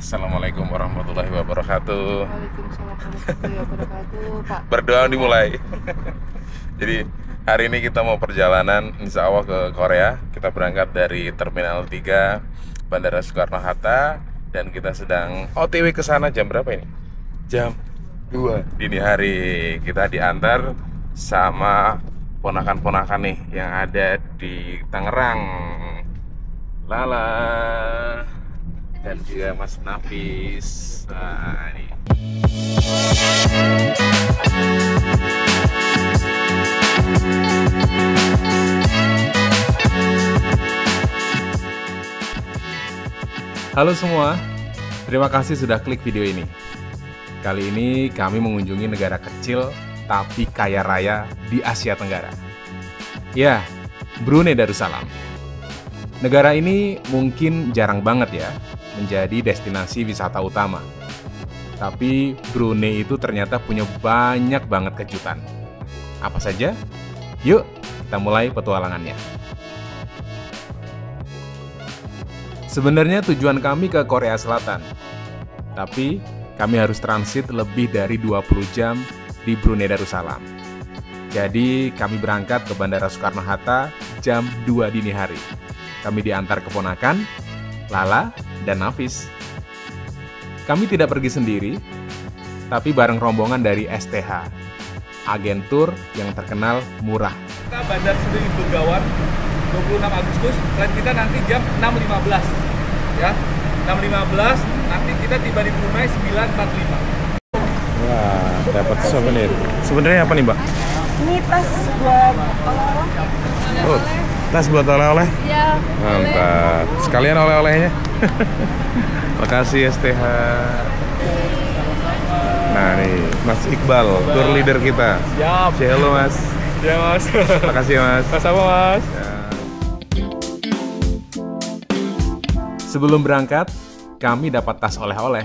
Assalamualaikum warahmatullahi wabarakatuh. Waalaikumsalam warahmatullahi wabarakatuh, Pak. Berdoa dimulai. Jadi hari ini kita mau perjalanan insya Allah ke Korea. Kita berangkat dari Terminal 3 Bandara Soekarno-Hatta dan kita sedang OTW ke sana. Jam berapa ini? Jam 2 dini hari. Kita diantar sama ponakan-ponakan nih yang ada di Tangerang, Lala dan juga Mas Nafis. Nah, ini. Halo semua, terima kasih sudah klik video ini. Kali ini kami mengunjungi negara kecil tapi kaya raya di Asia Tenggara. Ya, Brunei Darussalam. Negara ini mungkin jarang banget ya menjadi destinasi wisata utama. Tapi Brunei itu ternyata punya banyak banget kejutan. Apa saja? Yuk, kita mulai petualangannya. Sebenarnya tujuan kami ke Korea Selatan. Tapi kami harus transit lebih dari 20 jam di Brunei Darussalam. Jadi kami berangkat ke Bandara Soekarno-Hatta jam 2 dini hari. Kami diantar keponakan, Lala, dan Nafis. Kami tidak pergi sendiri, tapi bareng rombongan dari STH, agen tur yang terkenal murah. Kita Bandar Seri Begawan 26 Agustus, flight kita nanti jam 6.15 ya. 6.15 nanti kita tiba di Brunei 9.45. Wah, dapat souvenir. Sebenarnya apa nih, Mbak? Ini tas buat oleh-oleh. Oh, tas buat oleh-oleh? Iya. Mantap. Sekalian oleh-olehnya. Makasih STH. Nah nih, Mas Iqbal, tour leader kita. Siap. Say hello, Mas. Ya Mas. Makasih, Mas. Sama Mas. Ya. Sebelum berangkat, kami dapat tas oleh-oleh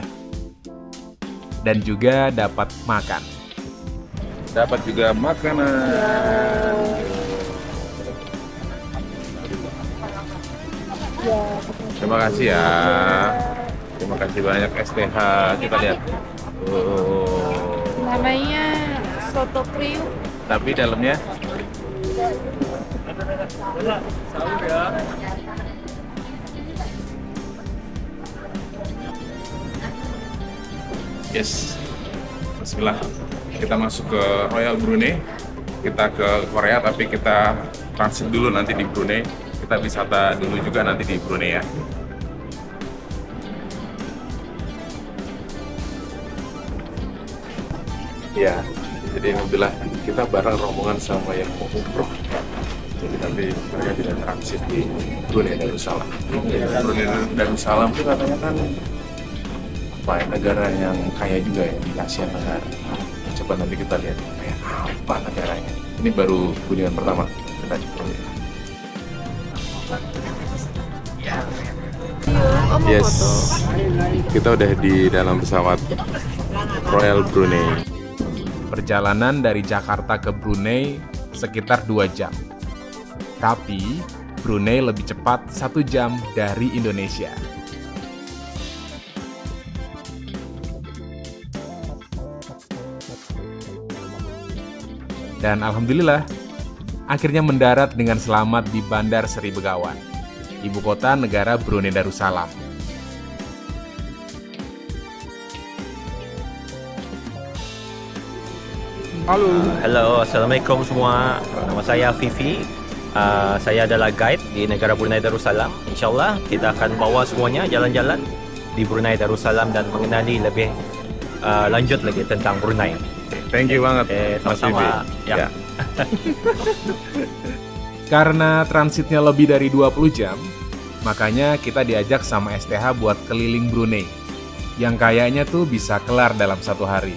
dan juga dapat makan. Dapat juga makanan. Terima kasih ya. Terima kasih banyak STH. Kita lihat. Oh. Namanya soto kriuk. Tapi dalamnya yes. Bismillah. Kita masuk ke Royal Brunei. Kita ke Korea tapi kita transit dulu nanti di Brunei. Kita wisata dulu juga nanti di Brunei ya. Ya, jadi alhamdulillah kita bareng rombongan sama yang mau umroh. Jadi nanti mereka tidak transit di Brunei Darussalam. Brunei Darussalam itu katanya kan apa ya, negara yang kaya juga ya di Asia Tenggara. Coba nanti kita lihat kayak apa negaranya. Ini baru kunjungan pertama kita coba lihat. Yes, kita udah di dalam pesawat Royal Brunei. Perjalanan dari Jakarta ke Brunei sekitar 2 jam. Tapi Brunei lebih cepat 1 jam dari Indonesia. Dan alhamdulillah, akhirnya mendarat dengan selamat di Bandar Seri Begawan, ibu kota negara Brunei Darussalam. Halo, Assalamualaikum semua. Nama saya Fifi. Saya adalah guide di negara Brunei Darussalam. InsyaAllah kita akan bawa semuanya jalan-jalan di Brunei Darussalam dan mengenali lebih lanjut lagi tentang Brunei. Thank you banget, Mas sama-sama. Vivi. Ya. Karena transitnya lebih dari 20 jam, makanya kita diajak sama STH buat keliling Brunei, yang kayaknya tuh bisa kelar dalam 1 hari.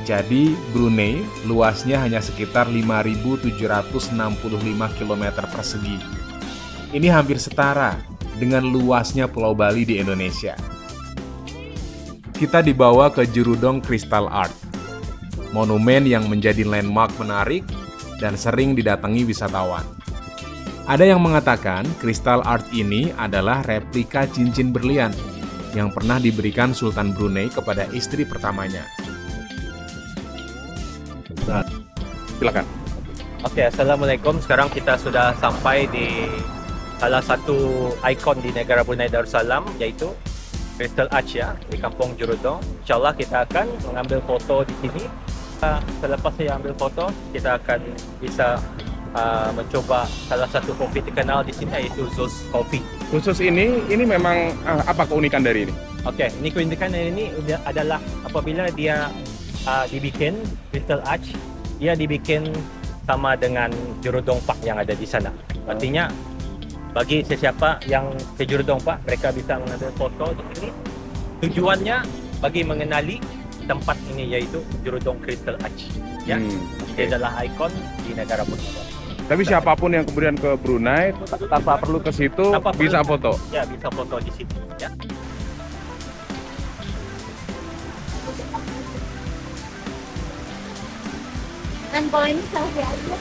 Jadi, Brunei luasnya hanya sekitar 5.765 km persegi. Ini hampir setara dengan luasnya Pulau Bali di Indonesia. Kita dibawa ke Jurudong Crystal Art, monumen yang menjadi landmark menarik dan sering didatangi wisatawan. Ada yang mengatakan Crystal Art ini adalah replika cincin berlian yang pernah diberikan Sultan Brunei kepada istri pertamanya. Silakan. Oke, Assalamualaikum. Sekarang kita sudah sampai di salah satu ikon di negara Brunei Darussalam, yaitu Crystal Arch ya, di Kampung Jerudong. InsyaAllah kita akan mengambil foto di sini. Selepas saya ambil foto, kita akan bisa mencoba salah satu kopi terkenal di sini, yaitu Zeus Coffee. Khusus ini memang apa keunikan dari ini? Oke, ini keunikan ini adalah apabila dia dibikin Crystal Arch, dia dibikin sama dengan Jerudong Park yang ada di sana. Artinya bagi sesiapa yang ke Jerudong Park, mereka bisa mengambil foto di sini. Tujuannya bagi mengenali tempat ini, yaitu Jerudong Crystal Arch. Ya, dia adalah ikon di negara Brunei. Tapi siapapun yang kemudian ke Brunei tanpa perlu ke situ bisa foto. Ya, bisa foto di sini. Ya. Dan kalau ini selfie aja.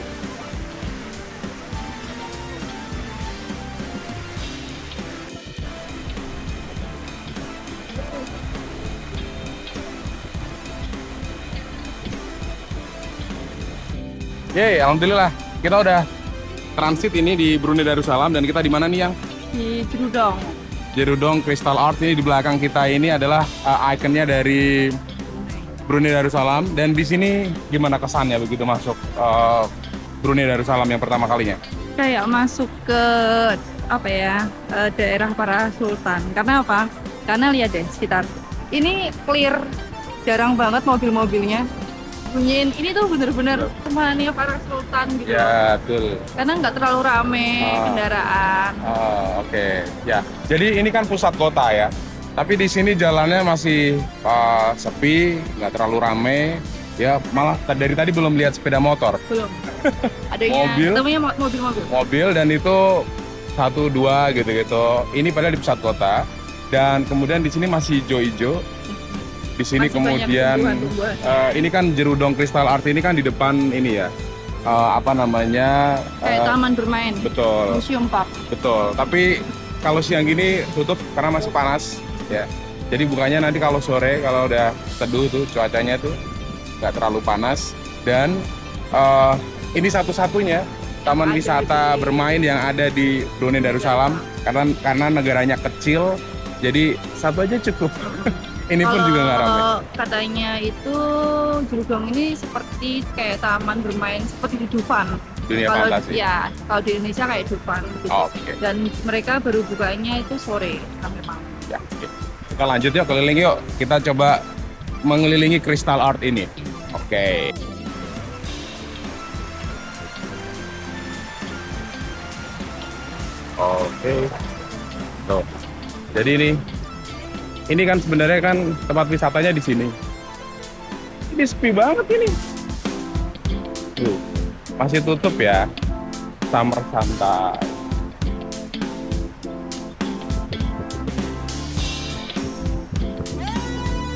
Yeay, alhamdulillah kita udah transit ini di Brunei Darussalam, dan kita di mana nih, Yang? Di Jerudong. Jerudong Crystal Arch. Ini di belakang kita ini adalah ikonnya dari Brunei Darussalam. Dan di sini gimana kesannya begitu masuk Brunei Darussalam yang pertama kalinya? Kayak masuk ke apa ya, daerah para sultan. Karena apa? Karena lihat deh sekitar. Ini clear, jarang banget mobil-mobilnya. Bunyiin ini tuh bener-bener temannya para sultan gitu. Ya, betul. Karena nggak terlalu rame kendaraan. Oke. Ya. Jadi ini kan pusat kota ya. Tapi di sini jalannya masih sepi, nggak terlalu rame. Ya, malah dari tadi belum lihat sepeda motor. Belum. Adanya ketemunya mobil-mobil. Mobil, dan itu 1, 2 gitu-gitu. Ini padahal di pusat kota. Dan kemudian di sini masih hijau-hijau. Di sini masih kemudian ini kan Jerudong Crystal Arch ini kan di depan ini ya, apa namanya, kayak taman bermain. Betul. Museum Park. Betul. Tapi kalau siang gini tutup karena masih panas ya. Jadi bukanya nanti kalau sore, kalau udah teduh tuh cuacanya tuh nggak terlalu panas. Dan ini satu-satunya taman wisata bermain yang ada di Brunei Darussalam, karena negaranya kecil, jadi satu aja cukup. Ini pun juga nggak ramai. Katanya itu Jerudong ini seperti kayak taman bermain seperti di Dufan. Dunia fantasi. Ya, kalau di Indonesia kayak Dufan gitu. Oke. Dan mereka baru bukanya itu sore sampai malam. Ya, oke. Kita lanjut yuk, keliling yuk. Kita coba mengelilingi Crystal Arch ini. Oke. Oke. Tuh. Jadi ini kan sebenarnya kan tempat wisatanya di sini. Ini sepi banget ini. Tuh, masih tutup ya. Summer santai.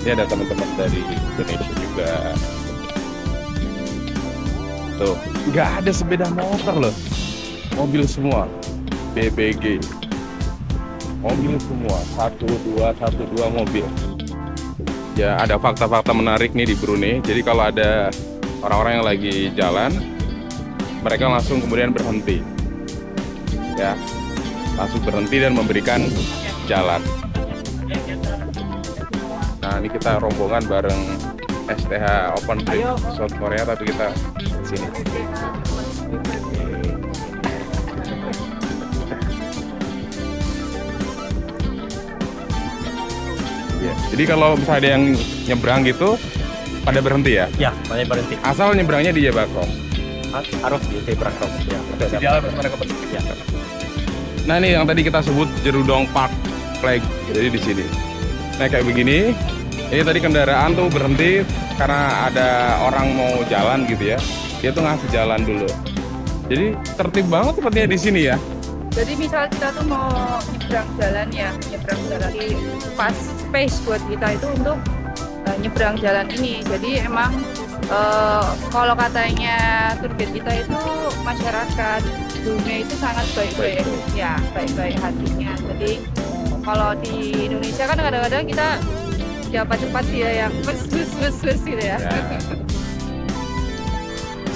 Ini ada teman-teman dari Indonesia juga. Tuh, nggak ada sepeda motor loh. Mobil semua. BBG. Mobil semua, 1, 2 mobil. Ya, ada fakta-fakta menarik nih di Brunei. Jadi kalau ada orang-orang yang lagi jalan, mereka langsung kemudian berhenti. Ya, langsung berhenti dan memberikan jalan. Nah, ini kita rombongan bareng STH Open Trip South Korea, tapi kita di sini. Jadi kalau misalnya ada yang nyebrang gitu, pada berhenti ya? Ya, pada berhenti. Asal nyebrangnya di zebra cross. Harus di zebra cross. Ya, Di jalan mereka berhenti. Ya. Nah, ini yang tadi kita sebut Jerudong Park Flag. Jadi di sini. Nah, kayak begini. Ini tadi kendaraan tuh berhenti karena ada orang mau jalan gitu ya. Dia tuh ngasih jalan dulu. Jadi tertib banget sepertinya di sini ya. Jadi misal kita tuh mau nyebrang jalan ya, nyebrang jalan di pas space buat kita itu untuk nyebrang jalan ini. Jadi emang kalau katanya tour guide kita itu masyarakat Brunei itu sangat baik-baik, ya baik-baik hatinya. Jadi kalau di Indonesia Indonesia kan kadang-kadang kita cepat dia yang bus gitu ya.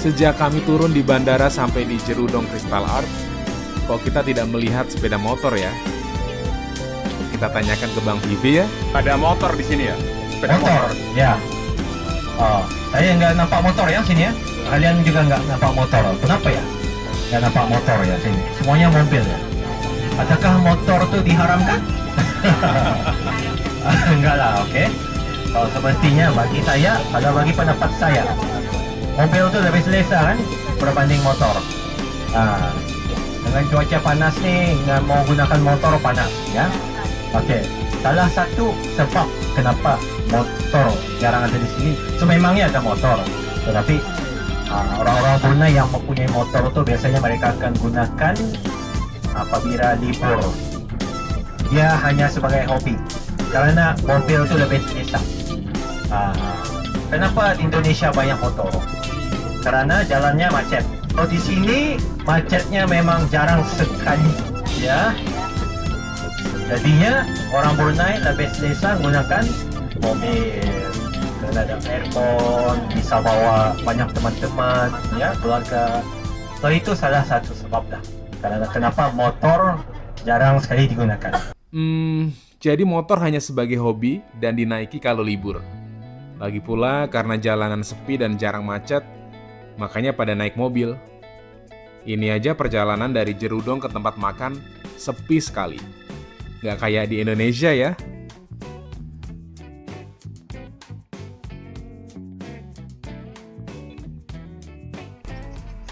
Sejak kami turun di bandara sampai di Jerudong Crystal Art, kok kita tidak melihat sepeda motor ya? Kita tanyakan ke Bang Vivi ya. Ada motor di sini ya? Motor, ya. Oh, saya nggak nampak motor ya sini ya. Kalian juga nggak nampak motor. Kenapa ya? Nggak nampak motor ya sini. Semuanya mobil ya. Adakah motor itu diharamkan? Enggak lah, oke. Oh, semestinya bagi saya, kalau bagi pendapat saya, mobil itu lebih selesa kan berbanding motor. Nah, dengan cuaca panas nih, nggak mau gunakan motor panas ya. Oke, salah satu sebab kenapa motor jarang ada di sini, sememangnya ada motor, tetapi orang-orang Brunei yang mempunyai motor itu biasanya mereka akan gunakan apabila libur. Dia hanya sebagai hobi, karena mobil itu lebih selesa. Kenapa di Indonesia banyak motor? Karena jalannya macet. Kalau di sini macetnya memang jarang sekali, ya. Jadinya orang Brunei lebih selesa menggunakan mobil. Karena ada aircon, bisa bawa banyak teman-teman, ya, keluarga. So itu salah satu sebab dah. Karena kenapa motor jarang sekali digunakan. Jadi motor hanya sebagai hobi dan dinaiki kalau libur. Lagi pula karena jalanan sepi dan jarang macet, makanya pada naik mobil. Ini aja perjalanan dari Jerudong ke tempat makan sepi sekali. Nggak kayak di Indonesia ya.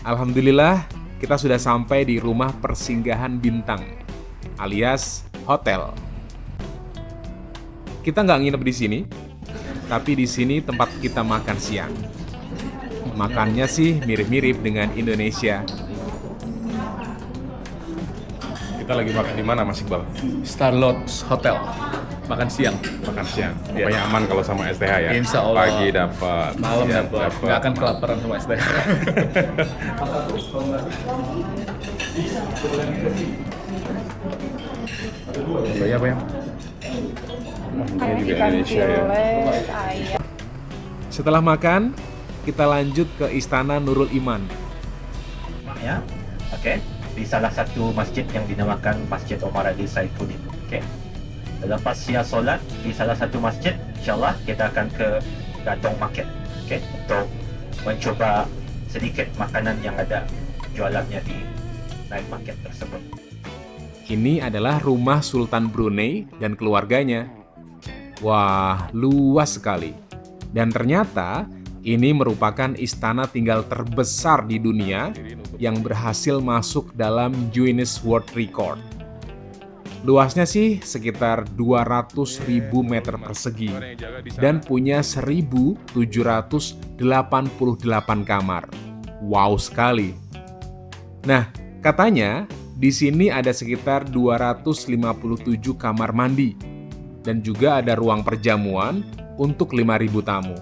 Alhamdulillah, kita sudah sampai di rumah persinggahan bintang, alias hotel. Kita nggak nginep di sini, tapi di sini tempat kita makan siang. Makannya sih mirip-mirip dengan Indonesia. Kita lagi makan di mana Mas Iqbal? Star Lodge Hotel, makan siang. Makan siang. Pokoknya aman kalau sama STH ya. Insya Allah. Pagi dapat, Malam siang dapat. Nggak akan kelaparan sama STH. Iya apa ya? Ini juga Indonesia ya. Setelah makan, kita lanjut ke Istana Nurul Iman. Ya, oke. Di salah satu masjid yang dinamakan Masjid Omar Ali Saifuddin. Oke. Lepas siap solat di salah satu masjid, insyaAllah kita akan ke Gatong Market, oke, untuk mencoba sedikit makanan yang ada jualannya di night market tersebut. Ini adalah rumah Sultan Brunei dan keluarganya. Wah, luas sekali. Dan ternyata ini merupakan istana tinggal terbesar di dunia yang berhasil masuk dalam Guinness World Record. Luasnya sih sekitar 200.000 meter persegi dan punya 1.788 kamar. Wow sekali. Nah, katanya di sini ada sekitar 257 kamar mandi dan juga ada ruang perjamuan untuk 5.000 tamu.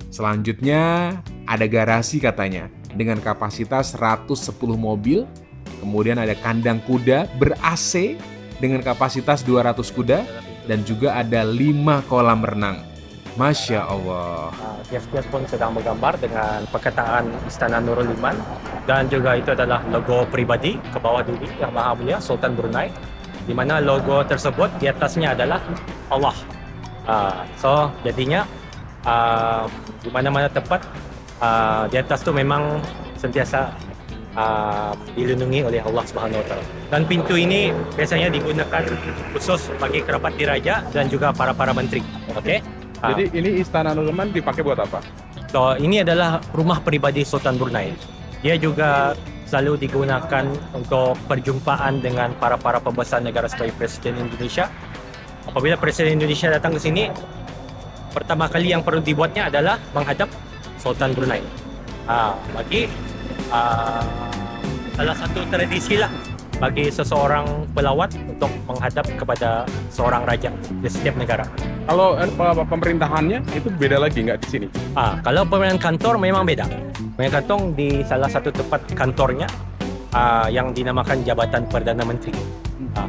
Selanjutnya ada garasi katanya dengan kapasitas 110 mobil. Kemudian ada kandang kuda ber-AC dengan kapasitas 200 kuda dan juga ada 5 kolam renang. Masya Allah. Kias-kias pun sedang menggambar dengan perkataan Istana Nurul Iman dan juga itu adalah logo pribadi ke bawah diri Yang Maha Mulia Sultan Brunei, di mana logo tersebut di atasnya adalah Allah. So jadinya di mana-mana tempat di atas tu memang sentiasa dilindungi oleh Allah Subhanahu Wa Taala. Dan pintu ini biasanya digunakan khusus bagi kerabat diraja dan juga para menteri. Okey. Jadi ini Istana Nurul Iman dipakai buat apa? So ini adalah rumah pribadi Sultan Brunei. Dia juga selalu digunakan untuk perjumpaan dengan para pembesar negara seperti Presiden Indonesia. Apabila Presiden Indonesia datang ke sini, pertama kali yang perlu dibuatnya adalah menghadap Sultan Brunei. Bagi salah satu tradisi lah bagi seseorang pelawat untuk menghadap kepada seorang raja di setiap negara. Kalau pemerintahannya itu beda lagi nggak di sini? Kalau pemerintahan kantor memang beda. Pemerintahan kantor di salah satu tempat kantornya yang dinamakan Jabatan Perdana Menteri.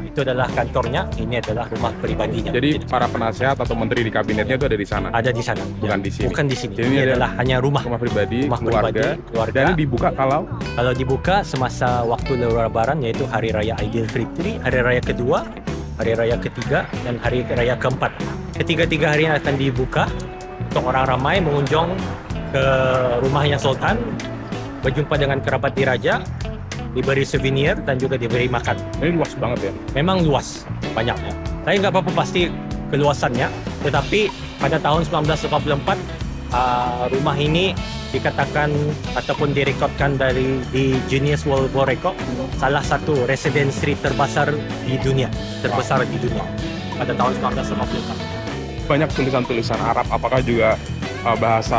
Itu adalah kantornya, ini adalah rumah pribadinya. Jadi para penasehat atau menteri di kabinetnya itu ada di sana. Ada di sana. Bukan di sini. Bukan di sini. Jadi ini adalah hanya rumah pribadi, keluarga. keluarga. Dan dibuka kalau dibuka semasa waktu Lebaran, yaitu Hari Raya Aidilfitri, Hari Raya kedua, Hari Raya ketiga, dan Hari Raya keempat. Ketiga-tiga hari akan dibuka untuk orang ramai mengunjung ke rumahnya Sultan, berjumpa dengan kerabat diraja, diberi souvenir dan juga diberi makan. ini luas banget ya. Memang luas banyaknya. Saya nggak apa-apa pasti keluasannya, tetapi pada tahun 1984 rumah ini dikatakan ataupun direkodkan di Guinness World Record salah satu residensi terbesar di dunia, pada tahun 1984. Banyak tulisan-tulisan Arab, apakah juga bahasa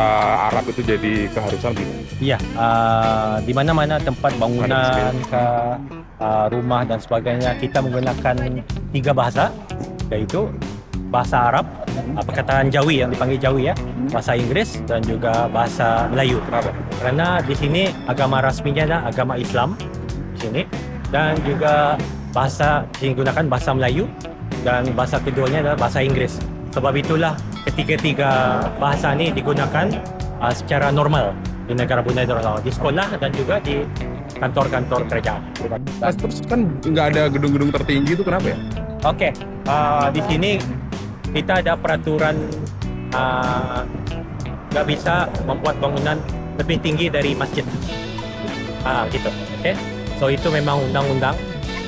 Arab itu jadi keharusan gitu? Iya, di mana-mana tempat bangunan, rumah dan sebagainya kita menggunakan 3 bahasa, yaitu bahasa Arab, perkataan Jawi yang dipanggil Jawi ya, bahasa Inggris dan juga bahasa Melayu. Kenapa? Karena di sini agama rasminya adalah agama Islam di sini, dan juga bahasa digunakan bahasa Melayu dan bahasa keduanya adalah bahasa Inggris. Sebab itulah ketiga-tiga bahasa ini digunakan secara normal di negara Brunei Darussalam, di sekolah dan juga di kantor-kantor kerajaan. Terus kan nggak ada gedung-gedung tertinggi itu kenapa ya? Oke, di sini kita ada peraturan nggak bisa membuat bangunan lebih tinggi dari masjid. Gitu. Oke. So itu memang undang-undang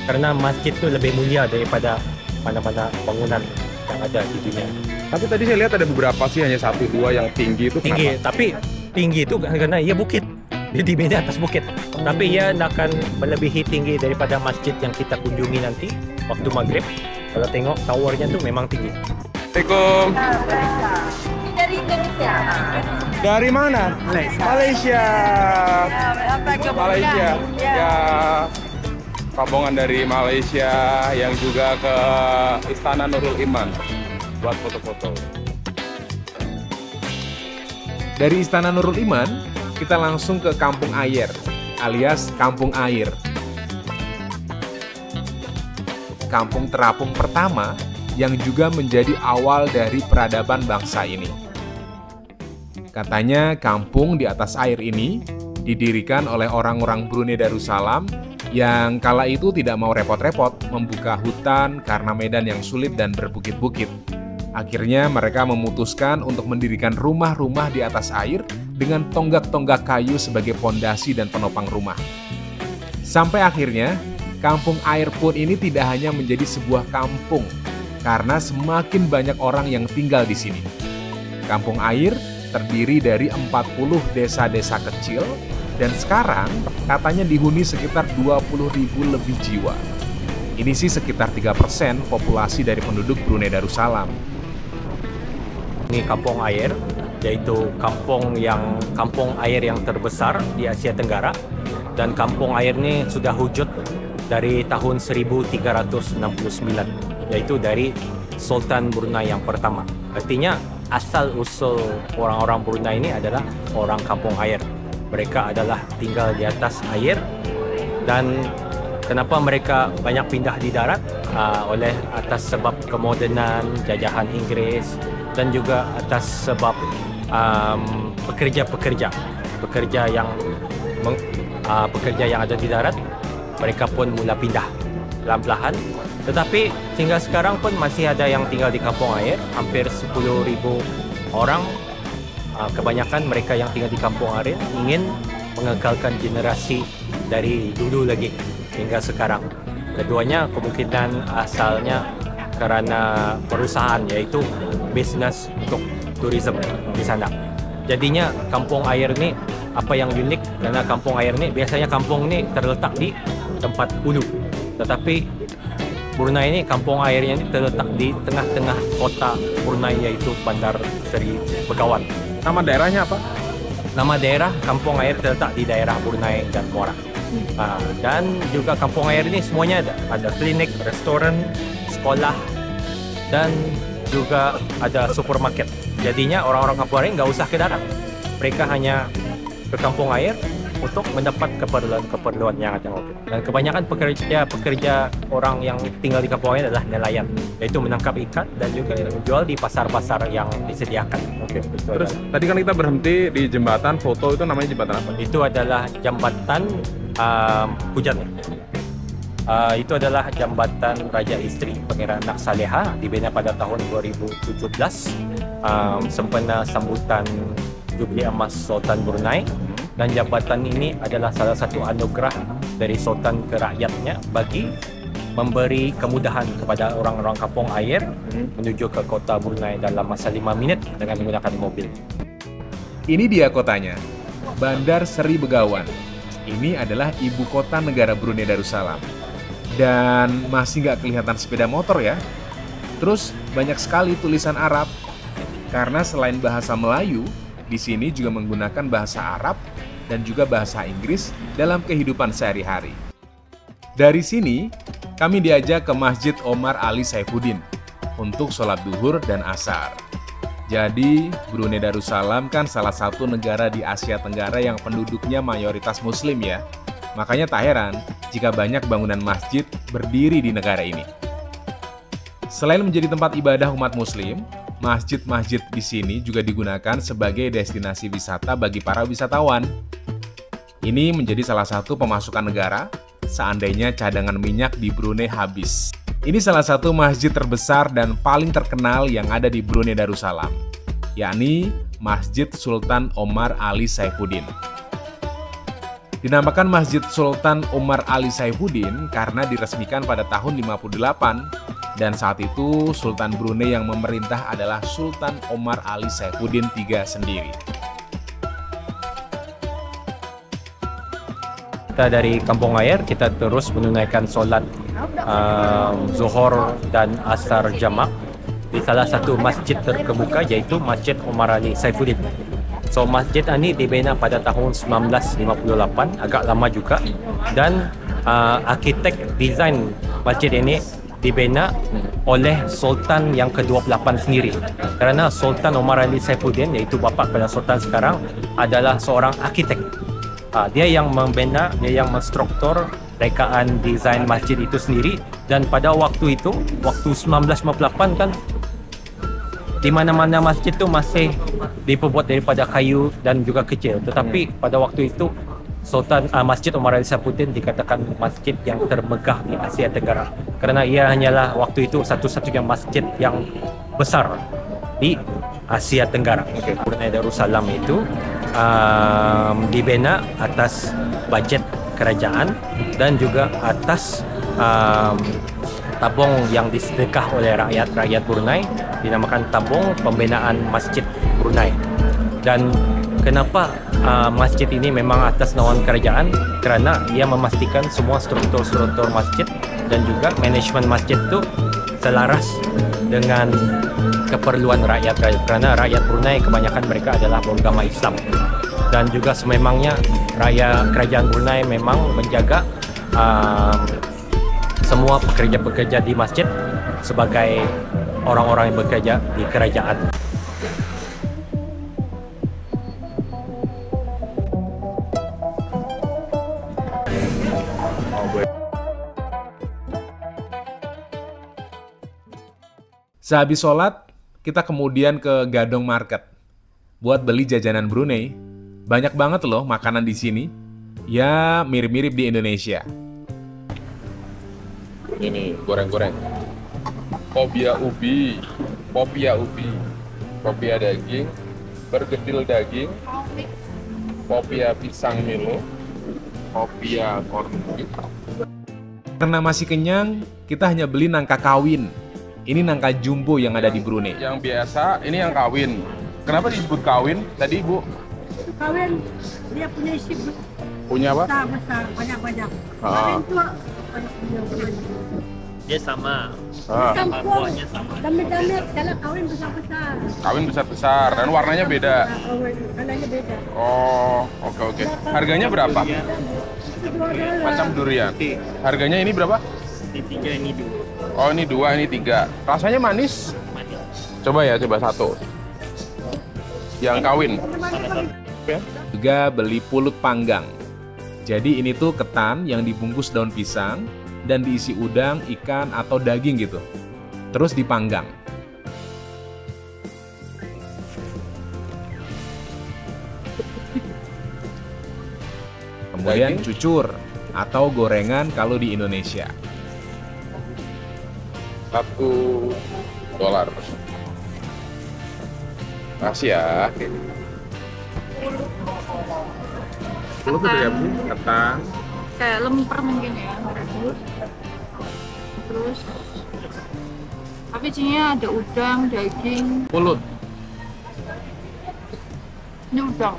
karena masjid itu lebih mulia daripada mana-mana bangunan yang ada di dunia. Tapi tadi saya lihat ada beberapa sih, hanya 1-2 yang tinggi itu. Tinggi, kenapa? tapi tinggi itu karena ia bukit. Jadi di atas bukit. Tapi ia akan melebihi tinggi daripada masjid yang kita kunjungi nanti waktu maghrib. Kalau tengok towernya tuh memang tinggi. Assalamualaikum. Dari Indonesia. Dari mana? Malaysia. Malaysia. Ya. Rombongan dari Malaysia yang juga ke Istana Nurul Iman buat foto-foto. Dari Istana Nurul Iman, kita langsung ke Kampung Ayer, alias Kampung Air. Kampung terapung pertama yang juga menjadi awal dari peradaban bangsa ini. Katanya kampung di atas air ini didirikan oleh orang-orang Brunei Darussalam yang kala itu tidak mau repot-repot membuka hutan karena medan yang sulit dan berbukit-bukit. Akhirnya mereka memutuskan untuk mendirikan rumah-rumah di atas air dengan tonggak-tonggak kayu sebagai pondasi dan penopang rumah. Sampai akhirnya, Kampung Air pun ini tidak hanya menjadi sebuah kampung, karena semakin banyak orang yang tinggal di sini. Kampung Air terdiri dari 40 desa-desa kecil, dan sekarang katanya dihuni sekitar 20.000 lebih jiwa. Ini sih sekitar 3% populasi dari penduduk Brunei Darussalam. Ini Kampung Air, yaitu kampung air yang terbesar di Asia Tenggara, dan Kampung Air ini sudah wujud dari tahun 1369, yaitu dari Sultan Brunei yang pertama. Artinya asal-usul orang-orang Brunei ini adalah orang Kampung Air. Mereka adalah tinggal di atas air, dan kenapa mereka banyak pindah di darat? Oleh atas sebab kemodenan, jajahan Inggris, dan juga atas sebab pekerja yang ada di darat, mereka pun mula pindah pelan-pelan. Tetapi hingga sekarang pun masih ada yang tinggal di Kampung Air, hampir 10.000 orang. Kebanyakan mereka yang tinggal di Kampung Air ingin mengekalkan generasi dari dulu lagi hingga sekarang. Keduanya kemungkinan asalnya karena perusahaan, yaitu bisnes untuk tourism di sana. Jadinya Kampung Air ini apa yang unik, karena Kampung Air ini biasanya kampung ini terletak di tempat hulu, tetapi Brunei ini Kampung Airnya ini terletak di tengah-tengah kota Brunei, yaitu Bandar Seri Begawan. Nama daerahnya apa? Nama daerah Kampung Air terletak di daerah Brunei dan Muara. Dan juga Kampung Air ini semuanya ada klinik, restoran, sekolah, dan juga ada supermarket. Jadinya orang-orang Kampung Air nggak usah ke darat. Mereka hanya ke Kampung Air, untuk mendapat keperluan yang ada. Dan kebanyakan pekerja orang yang tinggal di kampung air adalah nelayan, yaitu menangkap ikan dan juga menjual di pasar-pasar yang disediakan. Terus tadi kan kita berhenti di jembatan foto, itu namanya jembatan apa? Itu adalah jembatan hujan. Itu adalah jambatan Raja Isteri Pangeran Nak Saleha, dibina pada tahun 2017 sempena sambutan Jubili Emas Sultan Brunei. Dan jambatan ini adalah salah satu anugerah dari Sultan ke rakyatnya bagi memberi kemudahan kepada orang-orang kampung air menuju ke kota Brunei dalam masa 5 minit dengan menggunakan mobil. Ini dia kotanya, Bandar Seri Begawan. Ini adalah ibu kota negara Brunei Darussalam. Dan masih nggak kelihatan sepeda motor ya. Terus banyak sekali tulisan Arab. Karena selain bahasa Melayu, di sini juga menggunakan bahasa Arab dan juga bahasa Inggris dalam kehidupan sehari-hari. Dari sini, kami diajak ke Masjid Omar Ali Saifuddin untuk sholat duhur dan asar. Jadi, Brunei Darussalam kan salah satu negara di Asia Tenggara yang penduduknya mayoritas Muslim ya. Makanya tak heran jika banyak bangunan masjid berdiri di negara ini. Selain menjadi tempat ibadah umat Muslim, masjid-masjid di sini juga digunakan sebagai destinasi wisata bagi para wisatawan. Ini menjadi salah satu pemasukan negara seandainya cadangan minyak di Brunei habis. Ini salah satu masjid terbesar dan paling terkenal yang ada di Brunei Darussalam, yakni Masjid Sultan Omar Ali Saifuddin. Dinamakan Masjid Sultan Omar Ali Saifuddin karena diresmikan pada tahun 58 dan saat itu Sultan Brunei yang memerintah adalah Sultan Omar Ali Saifuddin III sendiri. Kita dari kampung air, kita terus menunaikan solat Zuhur dan Asar Jamak di salah satu masjid terkemuka yaitu Masjid Omar Ali Saifuddin. So masjid ini dibina pada tahun 1958, agak lama juga, dan arkitek desain masjid ini dibina oleh Sultan yang ke-28 sendiri. Kerana Sultan Omar Ali Saifuddin, yaitu bapa pada Sultan sekarang, adalah seorang arkitek. Dia yang membina, dia yang menstruktur rekaan desain masjid itu sendiri. Dan pada waktu itu, waktu 1958 kan, di mana-mana masjid itu masih diperbuat daripada kayu dan juga kecil. Tetapi pada waktu itu Masjid Omar Ali Saifuddin dikatakan masjid yang termegah di Asia Tenggara kerana ia hanyalah waktu itu satu-satunya masjid yang besar di Asia Tenggara. Brunei Darussalam itu dibina atas bajet kerajaan dan juga atas tabung yang disedekah oleh rakyat Brunei, dinamakan tabung pembinaan Masjid Brunei. Dan kenapa masjid ini memang atas naungan kerajaan? Kerana ia memastikan semua struktur-struktur masjid dan juga manajemen masjid itu selaras dengan keperluan rakyat. Kerana rakyat Brunei kebanyakan mereka adalah beragama Islam. Dan juga sememangnya kerajaan Brunei memang menjaga semua pekerja-pekerja di masjid sebagai orang-orang yang bekerja di kerajaan. Sehabis sholat, kita kemudian ke Gadong Market buat beli jajanan Brunei. Banyak banget loh makanan di sini. Ya, mirip-mirip di Indonesia. Ini goreng-goreng. Popia ubi, popia daging, bergedil daging, popia pisang Milo, popia corned. Karena masih kenyang, kita hanya beli nangka kawin. Ini nangka jumbo yang ada di Brunei. Yang biasa, ini yang kawin. Kenapa disebut kawin tadi, Bu? Kawin, dia punya isi Punya apa? besar, banyak-banyak. Kawin itu banyak. Dia sama. Campur, damit-damit, kalau kawin besar-besar. Kawin besar-besar dan warnanya beda. Warnanya beda. Oh, oke. Harganya berapa? $2. Macam durian. Harganya ini berapa? Ini 3, ini 2. Oh, ini 2, ini 3. Rasanya manis? Coba ya, coba satu. Yang kawin. Ya. Juga beli pulut panggang. Jadi ini tuh ketan yang dibungkus daun pisang dan diisi udang, ikan, atau daging gitu. Terus dipanggang. Kemudian cucur atau gorengan kalau di Indonesia. $1. Makasih ya. Lu tuh ya, Bu? Ketan. Kayak lemper mungkin ya. Terus tapi isinya ada udang, daging. Pulut. Ini udang.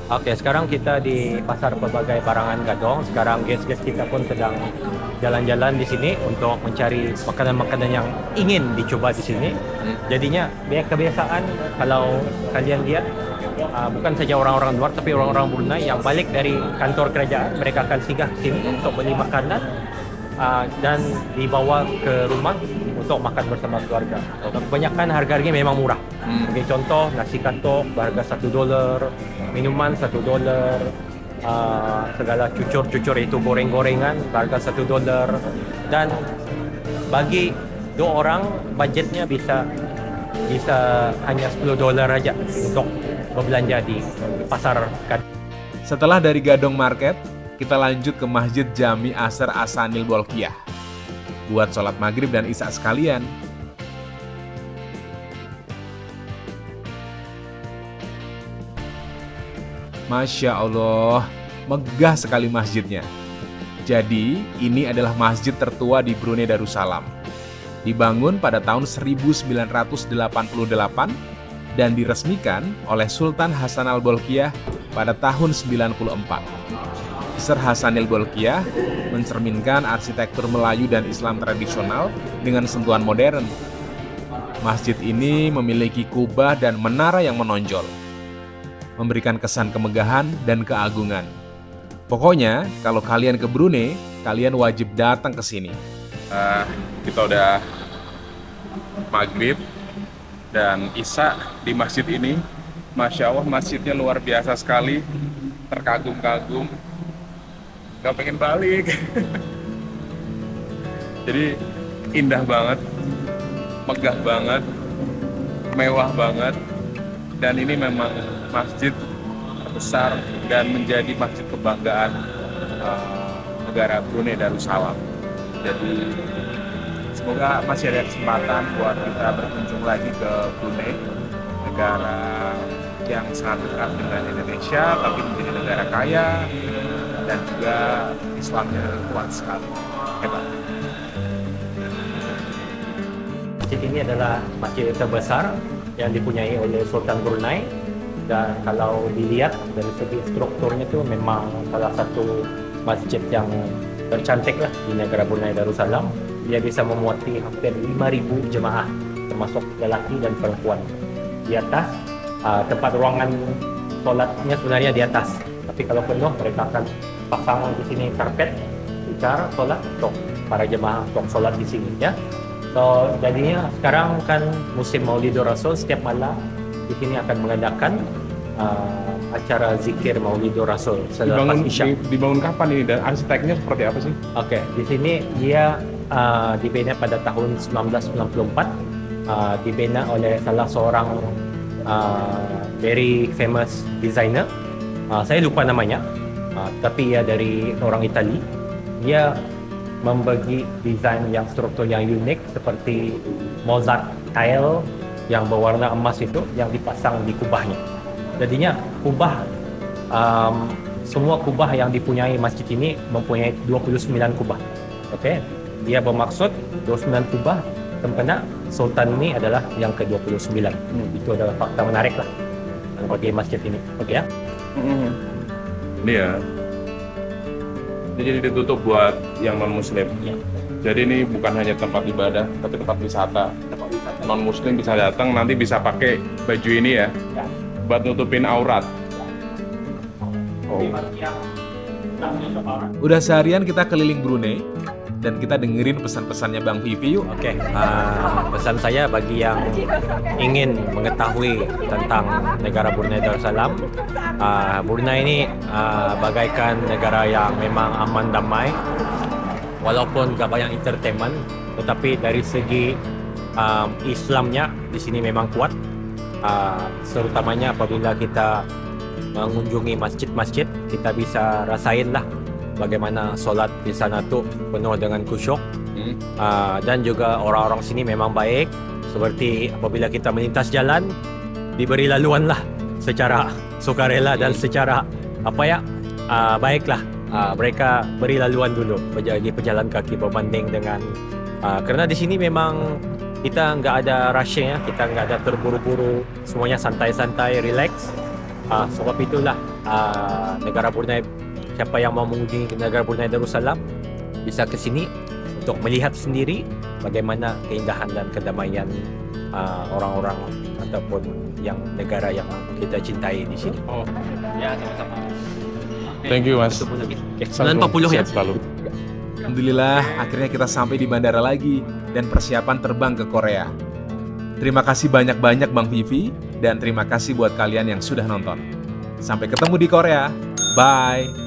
Oke, sekarang kita di pasar pelbagai barangan Gadong. Sekarang guest-guest kita pun sedang jalan-jalan di sini untuk mencari makanan-makanan yang ingin dicoba di sini. Jadinya kebiasaan kalau kalian lihat bukan saja orang-orang luar tapi orang-orang Brunei yang balik dari kantor kerajaan, mereka akan singgah ke sini untuk beli makanan dan dibawa ke rumah untuk makan bersama keluarga. Kebanyakan harga-harganya memang murah. Sebagai contoh, nasi katok berharga $1, minuman $1, segala cucur-cucur itu goreng-gorengan harga $1, dan bagi 2 orang budgetnya bisa hanya $10 aja untuk berbelanja di pasar. Setelah dari Gadong Market, kita lanjut ke Masjid Jami Asr Ahsanil Bolkiah buat sholat maghrib dan isya sekalian. Masya Allah, megah sekali masjidnya. Jadi, ini adalah masjid tertua di Brunei Darussalam. Dibangun pada tahun 1988 dan diresmikan oleh Sultan Hassanal Bolkiah pada tahun 94. Sir Hassanil Bolkiah mencerminkan arsitektur Melayu dan Islam tradisional dengan sentuhan modern. Masjid ini memiliki kubah dan menara yang menonjol, memberikan kesan kemegahan dan keagungan. Pokoknya, kalau kalian ke Brunei, kalian wajib datang ke sini. Kita udah maghrib dan isya di masjid ini. Masya Allah, masjidnya luar biasa sekali. Terkagum-kagum. Gak pengen balik. Jadi indah banget, megah banget, mewah banget. Dan ini memang masjid terbesar dan menjadi masjid kebanggaan negara Brunei Darussalam. Jadi semoga masih ada kesempatan buat kita berkunjung lagi ke Brunei, negara yang sangat dekat dengan Indonesia, tapi menjadi negara kaya dan juga Islamnya kuat sekali. Hebat. Masjid ini adalah masjid terbesar yang dipunyai oleh Sultan Brunei, dan kalau dilihat dari segi strukturnya itu memang salah satu masjid yang tercantik lah di negara Brunei Darussalam. Dia bisa memuati hampir 5.000 jemaah termasuk lelaki dan perempuan. Di atas tempat ruangan solatnya sebenarnya di atas, tapi kalau penuh mereka akan pasang di sini karpet tikar solat untuk para jemaah untuk solat di sini ya. So, jadinya sekarang kan musim Maulidur Rasul, setiap malam di sini akan mengadakan acara zikir Maulidur Rasul selepas Isya. Dibangun kapan ini dan arsiteknya seperti apa sih? Oke, di sini dia dibina pada tahun 1994, dibina oleh salah seorang very famous designer. Saya lupa namanya, tapi ya dari orang Itali. Dia membagi desain yang struktur yang unik seperti mosaic tile yang berwarna emas itu yang dipasang di kubahnya. Jadinya kubah, semua kubah yang dipunyai masjid ini mempunyai 29 kubah. Oke, dia bermaksud 29 kubah sempena Sultan ini adalah yang ke-29. Itu adalah fakta menarik lah bagi masjid ini. Oke ya. Ini ya. Jadi ditutup buat yang non-muslim. Ya. Jadi ini bukan hanya tempat ibadah, tapi tempat wisata. Non-muslim bisa datang, nanti bisa pakai baju ini ya, buat nutupin aurat. Udah seharian kita keliling Brunei, dan kita dengerin pesan-pesannya Bang Vivi yuk. Oke, pesan saya bagi yang ingin mengetahui tentang negara Brunei Darussalam, Brunei ini bagaikan negara yang memang aman damai, walaupun gak banyak entertainment, tetapi dari segi Islamnya di sini memang kuat, terutamanya apabila kita mengunjungi masjid-masjid, kita bisa rasain lah bagaimana solat di sana tuh penuh dengan khusyuk. Dan juga orang-orang sini memang baik, seperti apabila kita melintas jalan diberi laluan lah secara sukarela dan secara baiklah. Mereka beri laluan dulu bagi pejalan kaki berbanding dengan karena di sini memang kita nggak ada rushnya, kita nggak ada terburu-buru, semuanya santai-santai, relax. Sebab itulah negara Brunei, siapa yang mau mengunjungi negara Brunei Darussalam bisa ke sini untuk melihat sendiri bagaimana keindahan dan kedamaian orang-orang ataupun yang negara yang kita cintai di sini. Ya, sama-sama. Thank you, Mas. 9.40 ya. Selalu. Alhamdulillah, akhirnya kita sampai di bandara lagi dan persiapan terbang ke Korea. Terima kasih banyak-banyak Bang Vivi, dan terima kasih buat kalian yang sudah nonton. Sampai ketemu di Korea. Bye!